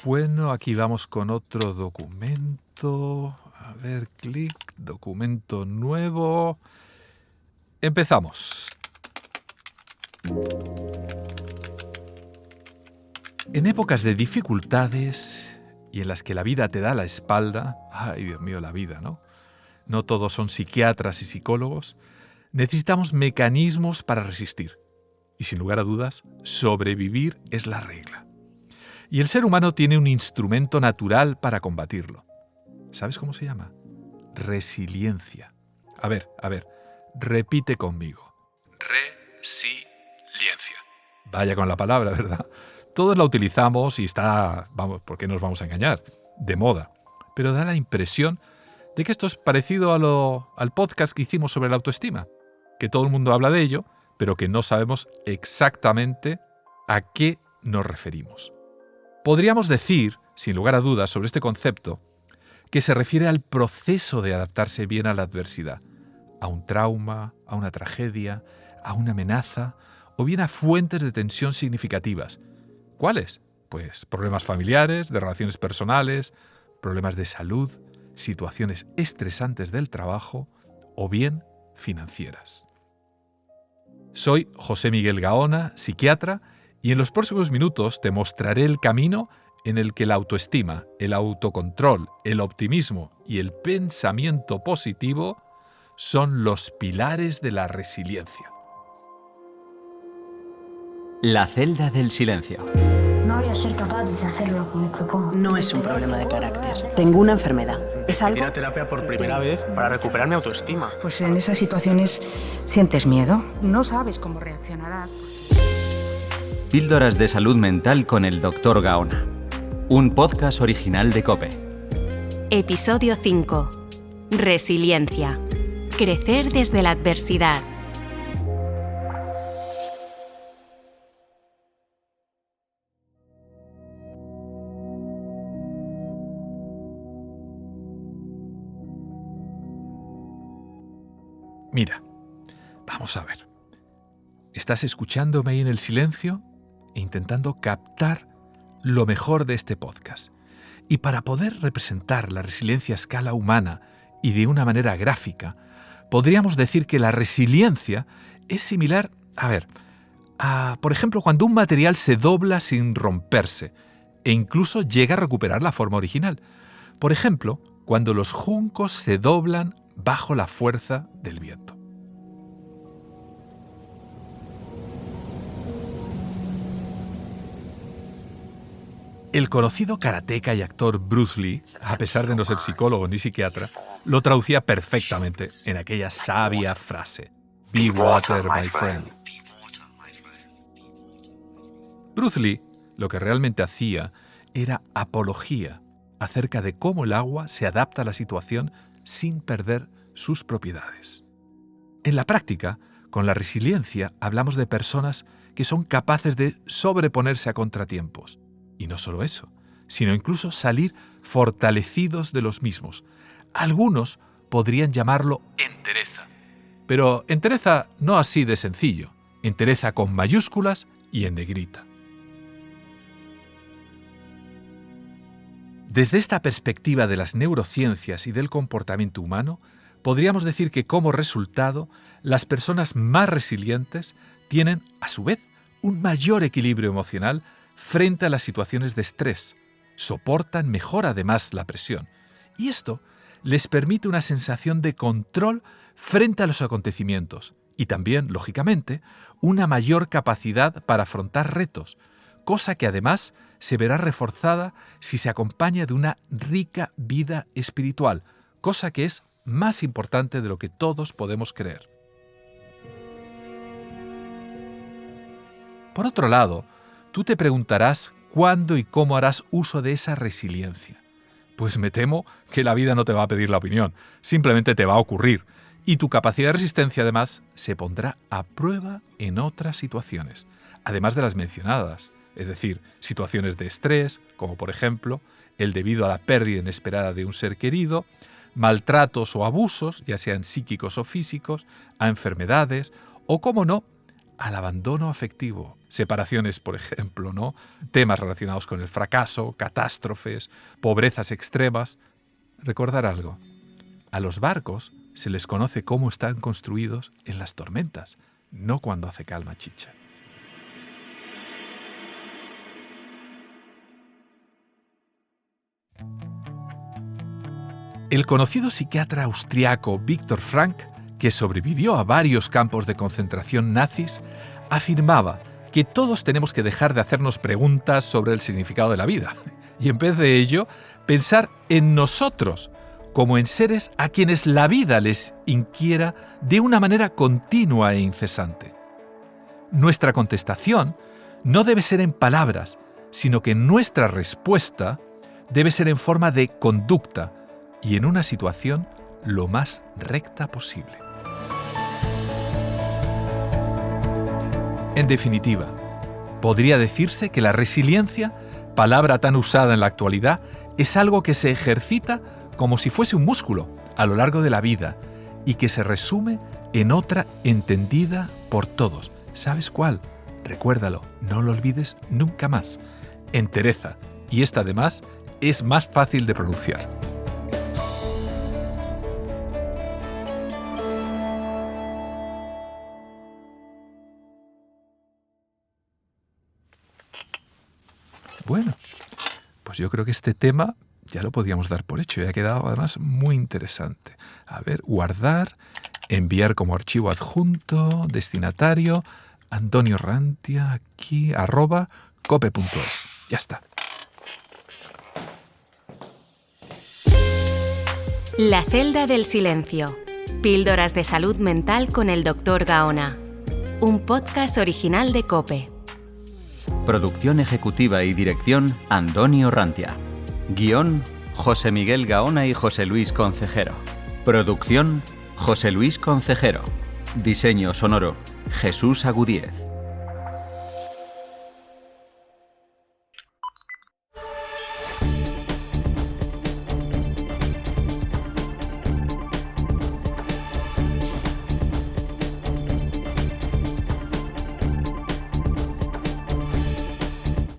Bueno, aquí vamos con otro documento. A ver, clic, documento nuevo. Empezamos. En épocas de dificultades y en las que la vida te da la espalda, ay Dios mío, la vida, ¿no? No todos son psiquiatras y psicólogos. Necesitamos mecanismos para resistir. Y sin lugar a dudas, sobrevivir es la regla. Y el ser humano tiene un instrumento natural para combatirlo. ¿Sabes cómo se llama? Resiliencia. A ver, repite conmigo. Resiliencia. Vaya con la palabra, ¿verdad? Todos la utilizamos y está, ¿por qué nos vamos a engañar? De moda. Pero da la impresión de que esto es parecido al podcast que hicimos sobre la autoestima, que todo el mundo habla de ello, pero que no sabemos exactamente a qué nos referimos. Podríamos decir, sin lugar a dudas, sobre este concepto, que se refiere al proceso de adaptarse bien a la adversidad, a un trauma, a una tragedia, a una amenaza, o bien a fuentes de tensión significativas. ¿Cuáles? Pues problemas familiares, de relaciones personales, problemas de salud, situaciones estresantes del trabajo o bien financieras. Soy José Miguel Gaona, psiquiatra, y en los próximos minutos te mostraré el camino en el que la autoestima, el autocontrol, el optimismo y el pensamiento positivo son los pilares de la resiliencia. La celda del silencio. No voy a ser capaz de hacer lo que me propongo. No es un problema de carácter. Tengo una enfermedad. Empecé a ir a terapia por primera vez para recuperar mi autoestima. Pues en esas situaciones sientes miedo. No sabes cómo reaccionarás. Píldoras de salud mental con el Dr. Gaona. Un podcast original de COPE. Episodio 5. Resiliencia. Crecer desde la adversidad. Mira, vamos a ver. ¿Estás escuchándome ahí en el silencio e intentando captar lo mejor de este podcast? Y para poder representar la resiliencia a escala humana y de una manera gráfica, podríamos decir que la resiliencia es similar, por ejemplo, cuando un material se dobla sin romperse e incluso llega a recuperar la forma original. Por ejemplo, cuando los juncos se doblan bajo la fuerza del viento. El conocido karateca y actor Bruce Lee, a pesar de no ser psicólogo ni psiquiatra, lo traducía perfectamente en aquella sabia frase: "Be water, my friend". Bruce Lee lo que realmente hacía era apología acerca de cómo el agua se adapta a la situación sin perder sus propiedades. En la práctica, con la resiliencia hablamos de personas que son capaces de sobreponerse a contratiempos. Y no solo eso, sino incluso salir fortalecidos de los mismos. Algunos podrían llamarlo entereza. Pero entereza no así de sencillo, entereza con mayúsculas y en negrita. Desde esta perspectiva de las neurociencias y del comportamiento humano, podríamos decir que como resultado, las personas más resilientes tienen, a su vez, un mayor equilibrio emocional frente a las situaciones de estrés, soportan mejor además la presión, y esto les permite una sensación de control frente a los acontecimientos y también, lógicamente, una mayor capacidad para afrontar retos, cosa que además se verá reforzada si se acompaña de una rica vida espiritual, cosa que es más importante de lo que todos podemos creer. Por otro lado, tú te preguntarás cuándo y cómo harás uso de esa resiliencia. Pues me temo que la vida no te va a pedir la opinión, simplemente te va a ocurrir, y tu capacidad de resistencia además se pondrá a prueba en otras situaciones, además de las mencionadas, es decir, situaciones de estrés, como por ejemplo el debido a la pérdida inesperada de un ser querido, maltratos o abusos, ya sean psíquicos o físicos, a enfermedades o, cómo no, al abandono afectivo, separaciones, por ejemplo, ¿no? Temas relacionados con el fracaso, catástrofes, pobrezas extremas. Recordar algo, a los barcos se les conoce cómo están construidos en las tormentas, no cuando hace calma chicha. El conocido psiquiatra austriaco Viktor Frankl, que sobrevivió a varios campos de concentración nazis, afirmaba que todos tenemos que dejar de hacernos preguntas sobre el significado de la vida y en vez de ello pensar en nosotros como en seres a quienes la vida les inquiera de una manera continua e incesante. Nuestra contestación no debe ser en palabras, sino que nuestra respuesta debe ser en forma de conducta y en una situación lo más recta posible. En definitiva, podría decirse que la resiliencia, palabra tan usada en la actualidad, es algo que se ejercita como si fuese un músculo a lo largo de la vida y que se resume en otra entendida por todos. ¿Sabes cuál? Recuérdalo, no lo olvides nunca más. Entereza, y esta además es más fácil de pronunciar. Bueno, pues yo creo que este tema ya lo podíamos dar por hecho y ha quedado además muy interesante. A ver, guardar, enviar como archivo adjunto, destinatario, Antonio Rantia, aquí, @cope.es. Ya está. La celda del silencio. Píldoras de salud mental con el Dr. Gaona. Un podcast original de COPE. Producción ejecutiva y dirección Antonio Rantia. Guión José Miguel Gaona y José Luis Concejero. Producción José Luis Concejero. Diseño sonoro Jesús Agudíez.